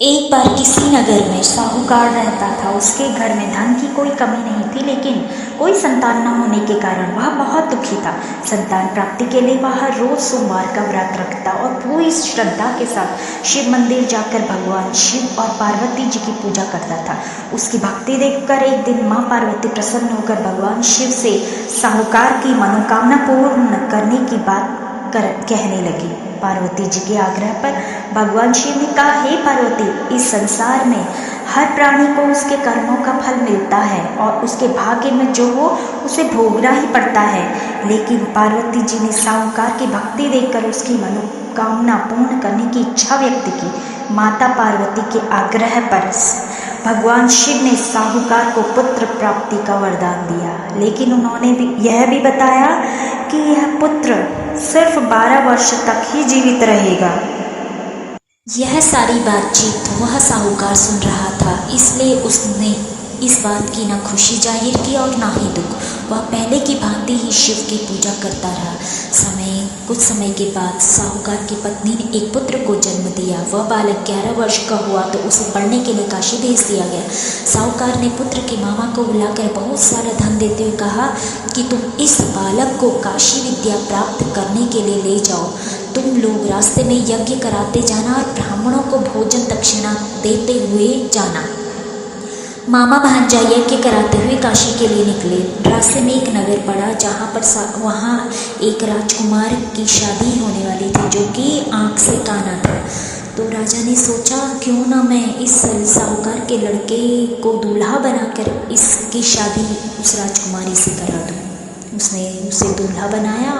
एक बार किसी नगर में साहूकार रहता था। उसके घर में धन की कोई कमी नहीं थी, लेकिन कोई संतान न होने के कारण वह बहुत दुखी था। संतान प्राप्ति के लिए वह रोज सोमवार का व्रत रखता और पूरी श्रद्धा के साथ शिव मंदिर जाकर भगवान शिव और पार्वती जी की पूजा करता था। उसकी भक्ति देखकर एक दिन माँ पार्वती प्रसन्न होकर भगवान शिव से साहूकार की मनोकामना पूर्ण करने की बात कहने लगी। पार्वती जी के आग्रह पर भगवान शिव ने कहा, हे पार्वती, इस संसार में हर प्राणी को उसके कर्मों का फल मिलता है और उसके भाग्य में जो हो उसे भोगना ही पड़ता है। लेकिन पार्वती जी ने साहूकार की भक्ति देखकर उसकी मनोकामना पूर्ण करने की इच्छा व्यक्त की। माता पार्वती के आग्रह पर भगवान शिव ने साहूकार को पुत्र प्राप्ति का वरदान दिया, लेकिन उन्होंने यह भी बताया कि यह पुत्र सिर्फ 12 वर्ष तक ही जीवित रहेगा। यह सारी बातचीत वह साहूकार सुन रहा था, इसलिए उसने इस बात की न खुशी जाहिर की और न ही दुख। वह पहले की भांति ही शिव की पूजा करता रहा। कुछ समय के बाद साहूकार की पत्नी ने एक पुत्र को जन्म दिया। वह बालक 11 वर्ष का हुआ तो उसे पढ़ने के लिए काशी भेज दिया गया। साहूकार ने पुत्र के मामा को बुलाकर बहुत सारा धन देते हुए कहा कि तुम इस बालक को काशी विद्या प्राप्त करने के लिए ले जाओ। तुम लोग रास्ते में यज्ञ कराते जाना और ब्राह्मणों को भोजन दक्षिणा देते हुए जाना। मामा भांजा यज्ञ कराते हुए काशी के लिए निकले। रास्ते में एक नगर पड़ा, जहाँ पर वहाँ एक राजकुमार की शादी होने वाली थी, जो कि आँख से काना था। तो राजा ने सोचा, क्यों ना मैं इस साहूकार के लड़के को दूल्हा बनाकर इसकी शादी उस राजकुमारी से करा दूँ। उसने उसे दूल्हा बनाया